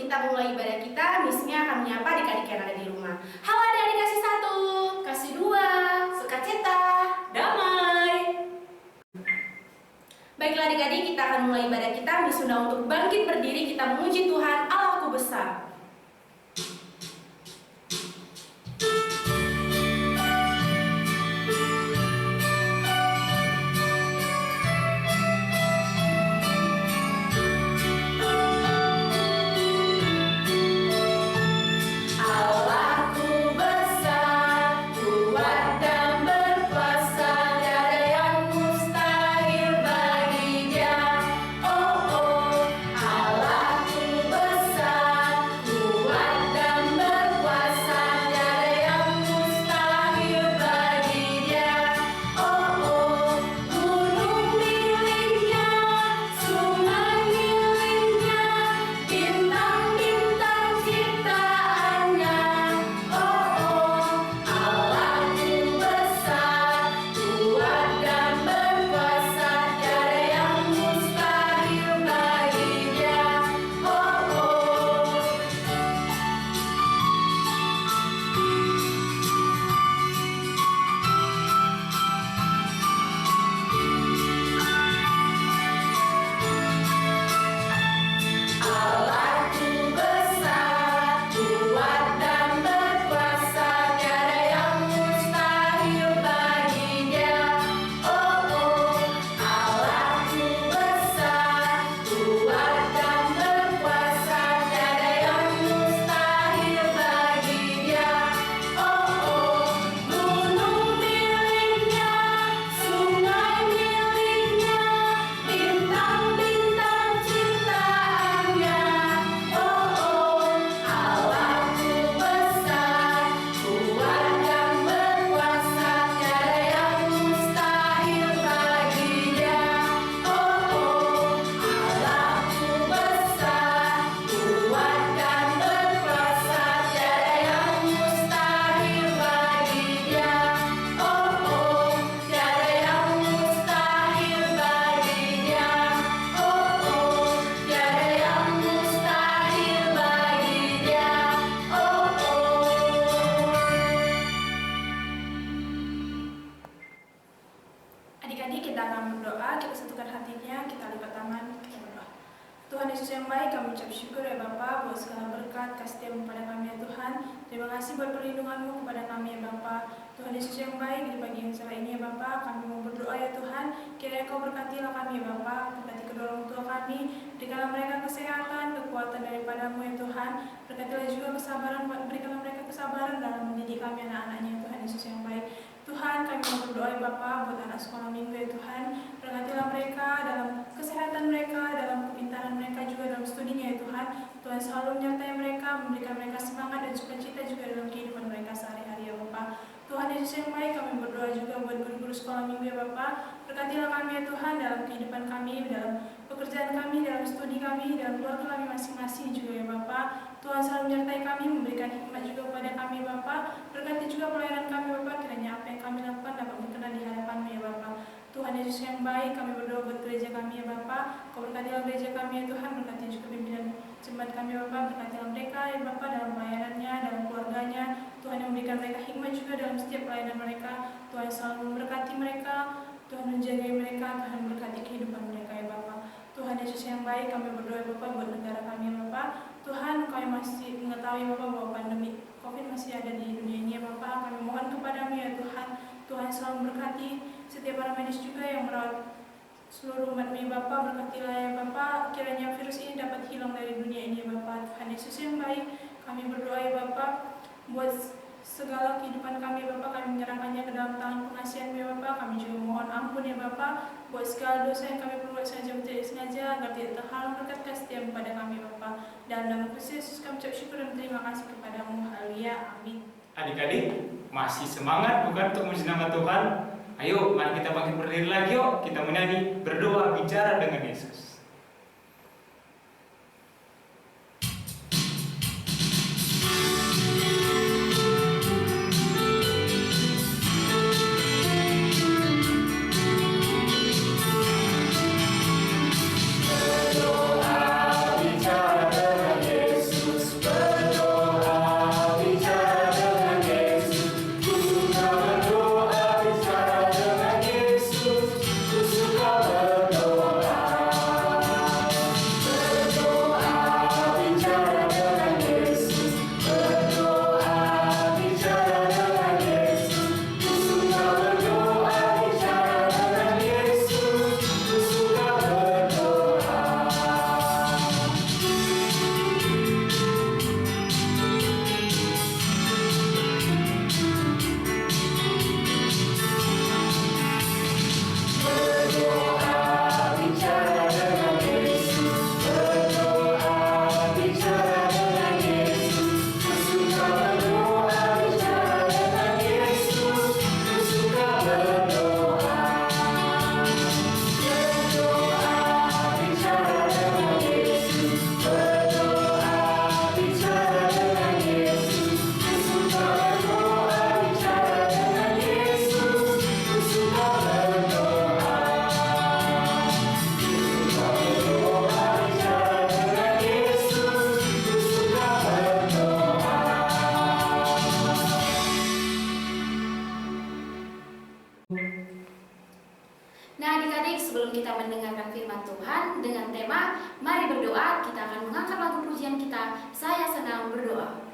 kita mulai ibadah kita, Missnya akan menyapa adik-adik yang ada di rumah. Halo adik-adik, kasih 1, kasih 2, sukacita, damai. Baiklah adik-adik, kita akan mulai ibadah kita. Miss undang untuk bangkit berdiri, kita memuji Tuhan, Allahku besar. Adik-adik, kita akan berdoa, kita satukan hatinya, kita lipat tangan, kita berdoa. Tuhan Yesus yang baik, kami ucap syukur ya Bapa buat segala berkat kasih-Mu kepada kami ya Tuhan. Terima kasih buat perlindungan-Mu kepada kami ya Bapa. Tuhan Yesus yang baik, di pagi yang cerah ini ya Bapa, kami mau berdoa ya Tuhan. Kiranya Kau berkatilah kami ya Bapa, berkati kedua orang tua kami, berikanlah mereka kesehatan, kekuatan daripada-Mu ya Tuhan. Berkatilah juga kesabaran, berikanlah mereka kesabaran dalam mendidik kami anak-anaknya ya Tuhan Yesus yang baik. Tuhan, kami mau berdoa ya Bapa buat anak sekolah minggu ya Tuhan. Berkatilah mereka dalam kesehatan mereka, dalam kepintaran mereka juga dalam studinya ya Tuhan. Tuhan selalu menyertai mereka, memberikan mereka semangat dan sukacita juga dalam kehidupan mereka sehari-hari ya Bapa. Tuhan Yesus yang baik, kami berdoa juga buat guru-guru sekolah minggu ya Bapa. Berkatilah kami ya Tuhan dalam kehidupan kami, dalam pekerjaan kami, dalam studi kami, dalam keluarga kami masing-masing juga ya Bapa. Tuhan selalu menyertai kami, memberikan hikmat juga kepada kami Bapa. Berkati juga pelayanan kami Bapa, kiranya apa yang kami lakukan dapat berkenan di hadapan-Mu ya Bapa. Tuhan Yesus yang baik, kami berdoa buat gereja kami ya Bapa. Kau berkatilah gereja kami ya Tuhan, berkati juga pimpinan jemaat kami ya Bapa. Berkatilah mereka ya Bapa dalam pelayanannya, dalam keluarganya. Tuhan yang memberikan mereka hikmat juga dalam setiap pelayanan mereka. Tuhan selalu memberkati mereka, Tuhan menjaga mereka, Tuhan berkati kehidupan mereka ya Bapa. Tuhan Yesus yang baik, kami berdoa Bapa buat negara kami ya Bapa. Tuhan, kami masih mengetahui Bapa bahwa pandemi COVID masih ada di dunia ini ya Bapa. Kami mohon kepada-Mu ya Tuhan. Tuhan selalu memberkati setiap para medis juga yang merawat seluruh umat-Mu ya Bapa. Berkatilah ya Bapa, kiranya virus ini dapat hilang dari dunia ini ya Bapa. Tuhan Yesus yang baik, kami berdoa ya Bapa buat segala kehidupan kami ya Bapa, kami menyerahkannya ke dalam tangan pengasihan-Mu ya Bapa. Kami juga mohon ampun ya Bapa buat segala dosa yang kami perbuat sengaja atau tidak sengaja, agar tidak terhalang berkat kasih-Mu pada kami Bapa. Dan dalam Kristus Yesus kami ucap syukur dan terima kasih kepada-Mu. Haleluya, amin. Adik-adik, masih semangat bukan untuk memuji nama Tuhan? Ayo, mari kita bangkit berdiri lagi yuk. Kita menyanyi, berdoa, bicara dengan Yesus. Berdoa, bicara dengan Yesus. Nah adik-adik, sebelum kita mendengarkan firman Tuhan dengan tema Mari Berdoa, kita akan mengangkat lagu pujian kita, Saya Senang Berdoa.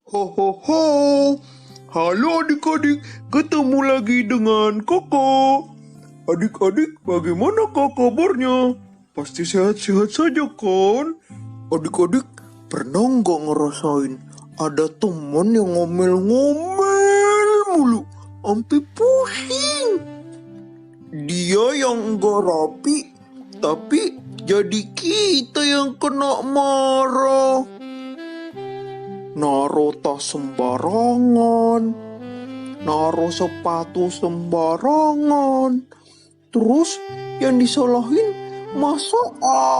Ho ho ho. Halo adik-adik, ketemu lagi dengan Koko. Adik-adik, bagaimana Kak kabarnya? Pasti sehat-sehat saja kan? Adik-adik, pernah nggak ngerasain ada teman yang ngomel-ngomel mulu, sampai pusing? Dia yang nggak rapi, tapi jadi kita yang kena marah. Naro tas sembarangan, naro sepatu sembarangan. Terus yang disalahin masa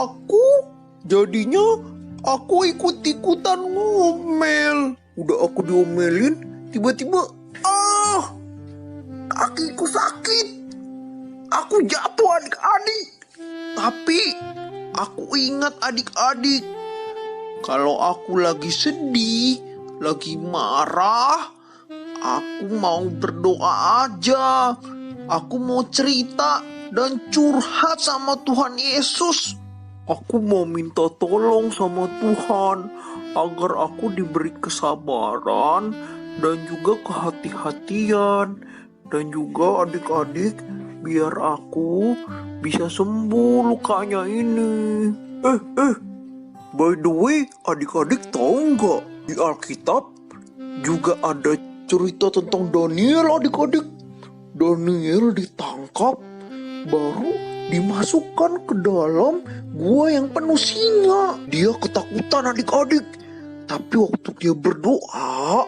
aku? Jadinya aku ikut-ikutan ngomel. Udah aku diomelin, tiba-tiba kakiku sakit. Aku jatuh adik-adik. Tapi aku ingat adik-adik, kalau aku lagi sedih, lagi marah, aku mau berdoa aja. Aku mau cerita dan curhat sama Tuhan Yesus. Aku mau minta tolong sama Tuhan agar aku diberi kesabaran dan juga kehati-hatian. Dan juga adik-adik, biar aku bisa sembuh lukanya ini. By the way, adik-adik tahu nggak, di Alkitab juga ada cerita tentang Daniel adik-adik. Daniel ditangkap, baru dimasukkan ke dalam gua yang penuh singa. Dia ketakutan adik-adik. Tapi waktu dia berdoa,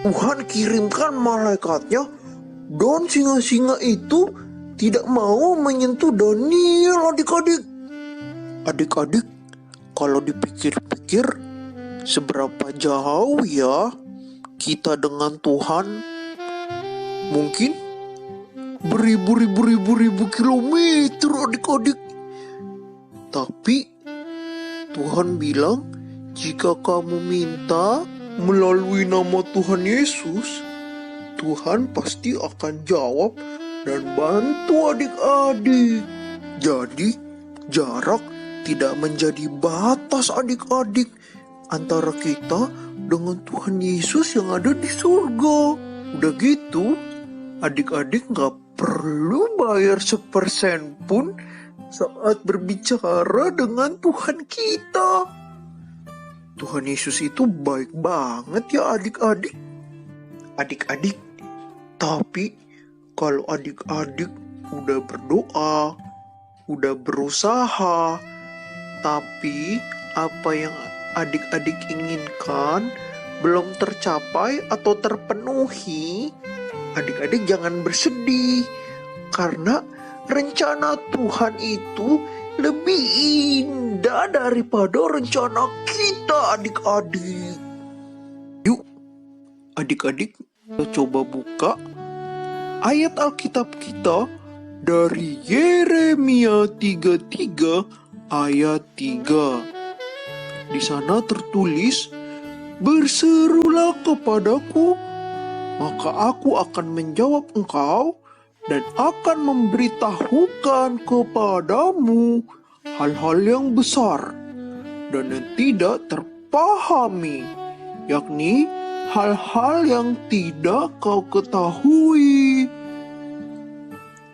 Tuhan kirimkan malaikatnya, dan singa-singa itu tidak mau menyentuh Daniel adik-adik. Adik-adik, kalau dipikir-pikir, seberapa jauh ya kita dengan Tuhan? Mungkin beribu kilometer adik-adik. Tapi Tuhan bilang, jika kamu minta melalui nama Tuhan Yesus, Tuhan pasti akan jawab dan bantu adik-adik. Jadi jarak tidak menjadi batas adik-adik antara kita dengan Tuhan Yesus yang ada di surga. Udah gitu, adik-adik gak perlu bayar 1% pun saat berbicara dengan Tuhan kita. Tuhan Yesus itu baik banget ya adik-adik. Adik-adik, tapi kalau adik-adik udah berdoa, udah berusaha, tapi apa yang adik-adik inginkan belum tercapai atau terpenuhi, adik-adik jangan bersedih. Karena rencana Tuhan itu lebih indah daripada rencana kita, adik-adik. Yuk, adik-adik, kita coba buka ayat Alkitab kita dari Yeremia 33 ayat 3. Di sana tertulis, "Berserulah kepadaku, maka aku akan menjawab engkau dan akan memberitahukan kepadamu hal-hal yang besar dan yang tidak terpahami, yakni hal-hal yang tidak kau ketahui."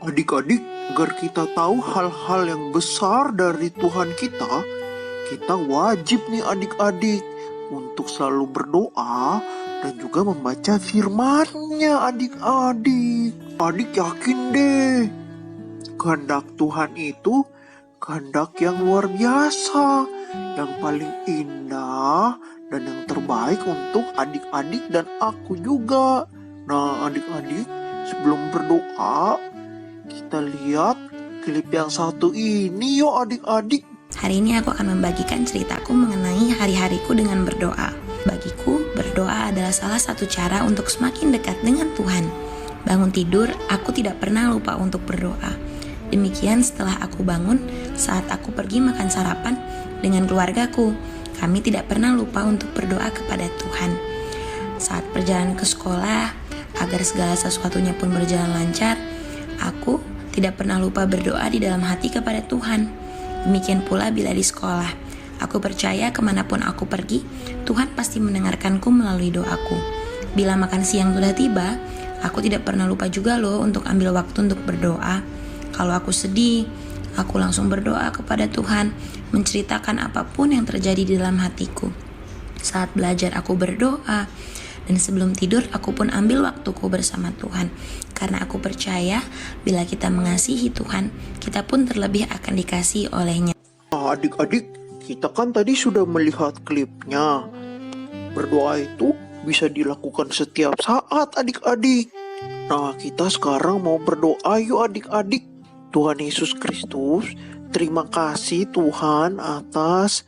Adik-adik, agar kita tahu hal-hal yang besar dari Tuhan kita wajib nih adik-adik untuk selalu berdoa dan juga membaca firman-Nya adik-adik. Adik yakin deh, kehendak Tuhan itu kehendak yang luar biasa, yang paling indah dan yang terbaik untuk adik-adik dan aku juga. Nah adik-adik, sebelum berdoa, kita lihat klip yang satu ini yuk adik-adik. Hari ini aku akan membagikan ceritaku mengenai hari-hariku dengan berdoa. Bagiku, berdoa adalah salah satu cara untuk semakin dekat dengan Tuhan. Bangun tidur, aku tidak pernah lupa untuk berdoa. Demikian setelah aku bangun, saat aku pergi makan sarapan dengan keluargaku, kami tidak pernah lupa untuk berdoa kepada Tuhan. Saat perjalanan ke sekolah, agar segala sesuatunya pun berjalan lancar, aku tidak pernah lupa berdoa di dalam hati kepada Tuhan. Demikian pula bila di sekolah, aku percaya kemanapun aku pergi, Tuhan pasti mendengarkanku melalui doaku. Bila makan siang sudah tiba, aku tidak pernah lupa juga loh untuk ambil waktu untuk berdoa. Kalau aku sedih, aku langsung berdoa kepada Tuhan, menceritakan apapun yang terjadi di dalam hatiku. Saat belajar aku berdoa, dan sebelum tidur aku pun ambil waktuku bersama Tuhan. Karena aku percaya bila kita mengasihi Tuhan, kita pun terlebih akan dikasihi oleh-Nya. Adik-adik, kita kan tadi sudah melihat klipnya. Berdoa itu bisa dilakukan setiap saat adik-adik. Nah, kita sekarang mau berdoa yuk adik-adik. Tuhan Yesus Kristus, terima kasih Tuhan atas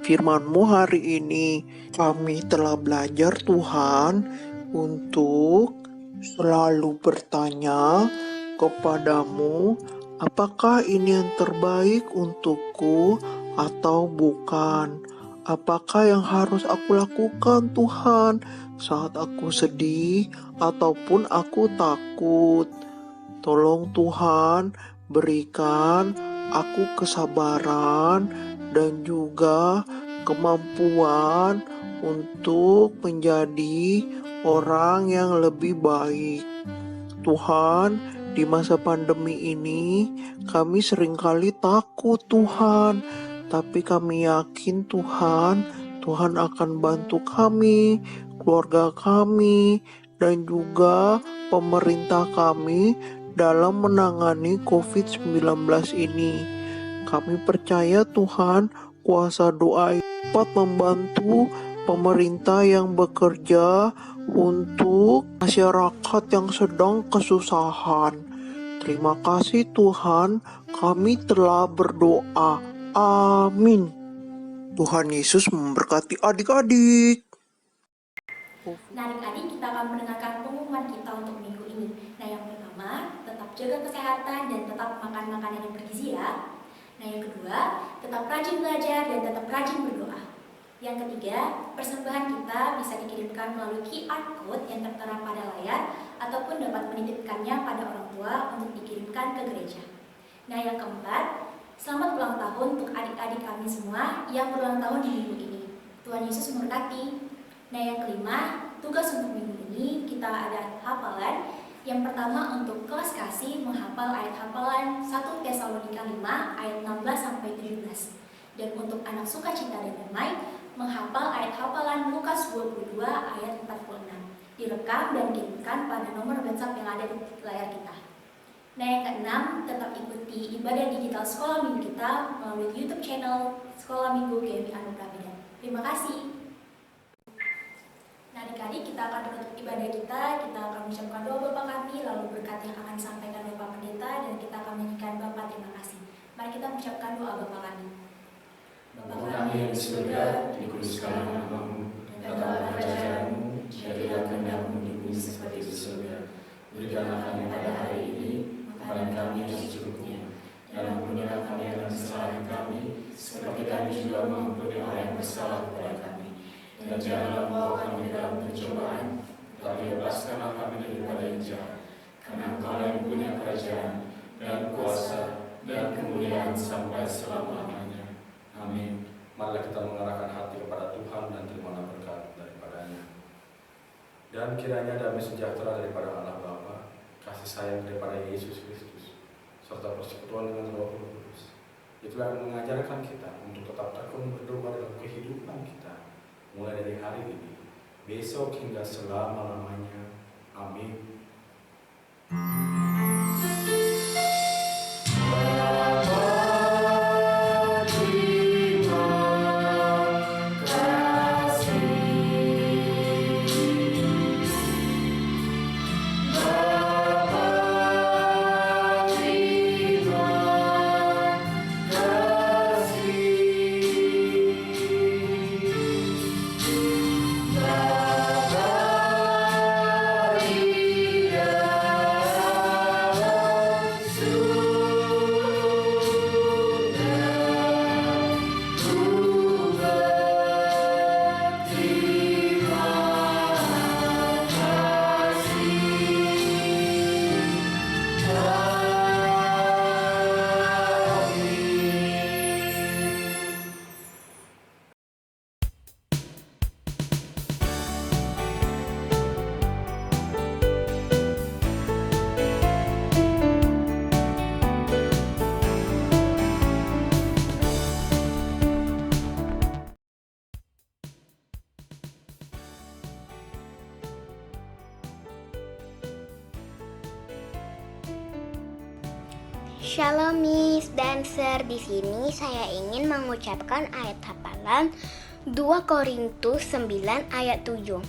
firman-Mu hari ini. Kami telah belajar Tuhan untuk selalu bertanya kepadamu, apakah ini yang terbaik untukku atau bukan? Apakah yang harus aku lakukan Tuhan saat aku sedih ataupun aku takut? Tolong Tuhan berikan aku kesabaran dan juga kemampuan untuk menjadi orang yang lebih baik. Tuhan, di masa pandemi ini kami seringkali takut Tuhan, tapi kami yakin Tuhan akan bantu kami, keluarga kami, dan juga pemerintah kami dalam menangani COVID-19 ini. Kami percaya Tuhan, kuasa doa dapat membantu pemerintah yang bekerja untuk masyarakat yang sedang kesusahan. Terima kasih Tuhan, kami telah berdoa. Amin. Tuhan Yesus memberkati adik-adik. Nah adik-adik, kita akan mendengarkan pengumuman kita untuk minggu ini. Nah yang pertama, tetap jaga kesehatan dan tetap makan makanan yang bergizi ya. Nah yang kedua, tetap rajin belajar dan tetap rajin berdoa. Yang ketiga, persembahan kita bisa dikirimkan melalui QR Code yang tertera pada layar ataupun dapat menitipkannya pada orang tua untuk dikirimkan ke gereja. Nah yang keempat, selamat ulang tahun untuk adik-adik kami semua yang berulang tahun di minggu ini. Tuhan Yesus memberkati. Nah yang kelima, tugas untuk minggu ini kita ada hafalan. Yang pertama untuk kelas kasih menghafal ayat hafalan 1 Tesalonika 5 ayat 16-17. Dan untuk anak sukacita dan damai, menghafal ayat hafalan Lukas 22 ayat 46. Direkam dan kirimkan pada nomor WhatsApp yang ada di layar kita. Nah yang keenam, tetap ikuti ibadah digital sekolah minggu kita melalui YouTube channel Sekolah Minggu GMI Anugerah Medan. Terima kasih. Nah, adik-adik, kita akan menutup ibadah kita akan mengucapkan doa Bapa kami, lalu berkat yang akan disampaikan Bapak Pendeta, dan kita akan menyanyikan Bapa terima kasih. Mari kita mengucapkan doa Bapa kami. Bapa kami yang di surga, dikuduskanlah namamu, datanglah kerajaanmu, jadilah kehendakmu di bumi seperti di surga. Berikanlah kami pada hari ini makanan kami yang secukupnya, dan ampunilah kami akan kesalahan kami, seperti kami juga mengampuni orang yang bersalah kepada kami. Dan janganlah membawa kami dalam pencobaan, tapi lepaskanlah kami daripada yang jahat. Karena Engkau yang punya kerajaan dan kuasa dan kemuliaan sampai selama-lamanya. Amin. Marilah kita mengarahkan hati kepada Tuhan dan terimalah berkat daripadanya. Dan kiranya damai sejahtera daripada Allah Bapa, kasih sayang daripada Yesus Kristus, serta persekutuan dengan Roh Kudus, itulah yang mengajarkan kita untuk tetap tekun berdoa dalam kehidupan kita, mulai dari hari ini, besok hingga selama-lamanya. Amin. Shalom Miss dan Sir, di sini saya ingin mengucapkan ayat hafalan 2 Korintus 9 ayat 7.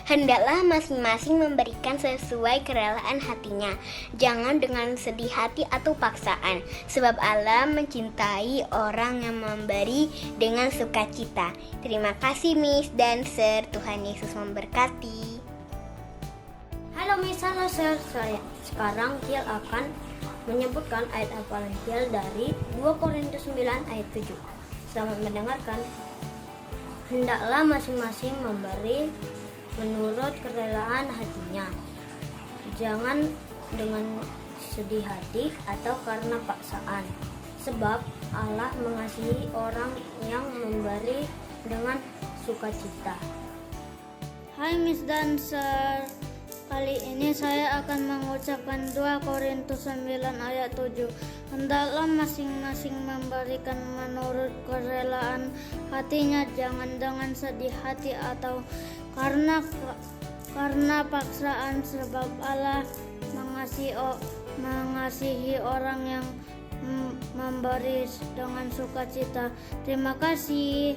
Hendaklah masing-masing memberikan sesuai kerelaan hatinya, jangan dengan sedih hati atau paksaan, sebab Allah mencintai orang yang memberi dengan sukacita. Terima kasih Miss dan Sir, Tuhan Yesus memberkati. Halo Miss, halo Sir, sekarang Kiel akan menyebutkan ayat hafalan Kiel dari 2 Korintus 9 ayat 7. Selamat mendengarkan. Hendaklah masing-masing memberi menurut kerelaan hatinya, jangan dengan sedih hati atau karena paksaan, sebab Allah mengasihi orang yang memberi dengan sukacita. Hai Miss dan Sir, kali ini saya akan mengucapkan 2 Korintus 9 ayat 7. Hendaklah masing-masing memberikan menurut kerelaan hatinya, jangan dengan sedih hati atau karena paksaan, sebab Allah mengasihi orang yang memberi dengan sukacita. Terima kasih.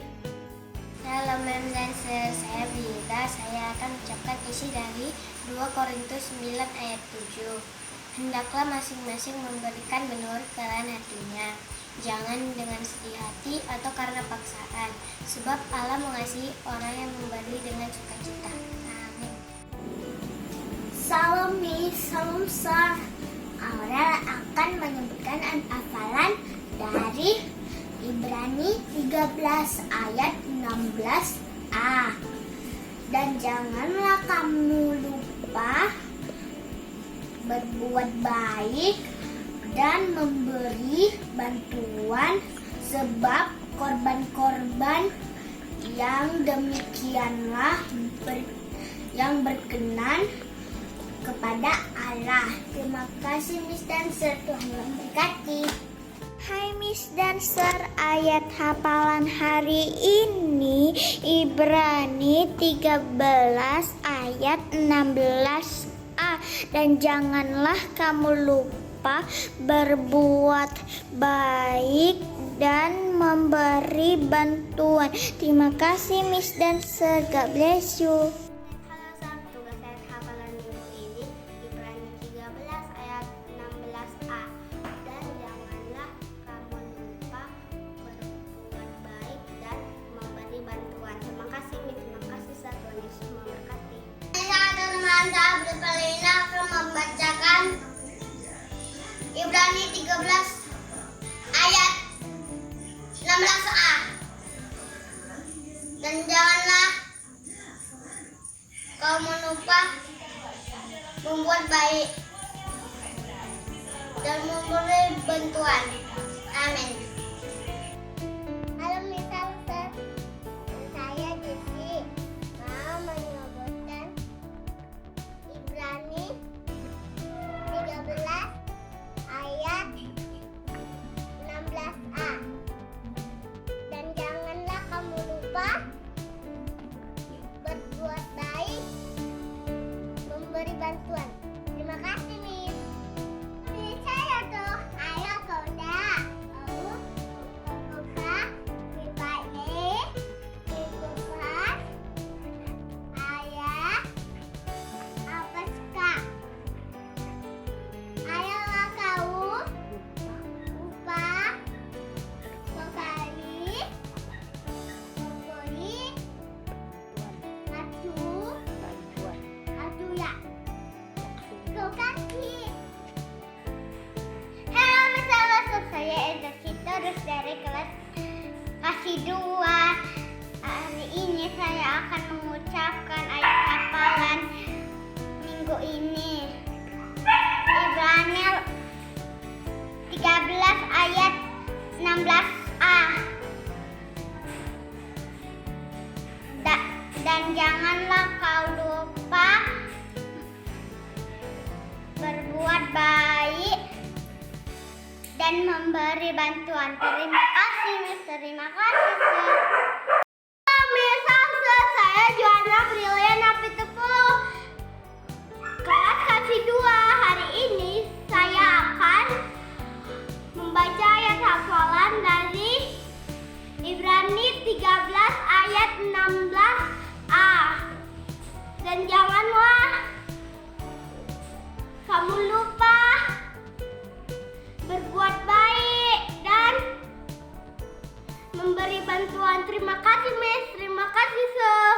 Halo Mem dan Sir, saya Bila. Saya akan mengucapkan isi dari 2 Korintus 9 ayat 7. Hendaklah masing-masing memberikan menurut kerelaan hatinya, jangan dengan sedih hati atau karena paksaan, sebab Allah mengasihi orang yang memberi dengan sukacita. Amin. Salam Miss, salam Sir. Aurel akan menyebutkan hafalan dari Ibrani 13 ayat 16a. Dan janganlah kamu lupa berbuat baik dan memberi bantuan, sebab korban-korban yang demikianlah yang berkenan kepada Allah. Terima kasih Miss dan Sir, Tuhan memberkati. Hai Miss dan Sir, ayat hafalan hari ini Ibrani 13 ayat 16a. Dan janganlah kamu lupa berbuat baik dan memberi bantuan. Terima kasih Miss dan Sir, God bless you. Abdul Palina akan membacakan Ibrani 13 ayat 16a. Dan janganlah kau lupa membuat baik dan memberi bantuan. Amin. Halo Misal, saya Jesse mau menyebutkan Ibrani 13 ayat 16a. Dan janganlah kamu lupa berbuat baik, memberi bantuan. Terima kasih, Miss. Miss saya tuh. Ayo Koda. Buka Bipaknya. Buka ayat apa suka. Ayolah kau. Lupa. Sekali. Memberi. Atu ya. Terima kasih. Halo Miss, saya Eza Sitorus dari kelas kasih 2. Hari ini saya akan mengucapkan ayat hafalan minggu ini. Ibrani 13 ayat 16a. Dan janganlah kau lupa berbuat baik dan memberi bantuan. Terima kasih, Miss. Terima kasih, Sir. Miss, saya Joanna Brilian Apitepulu. Kelas kasih 2. Hari ini saya akan membaca ayat hafalan dari Ibrani 13 ayat 16a. Dan janganlah kamu lupa berbuat baik dan memberi bantuan. Terima kasih, Miss. Terima kasih, Sir.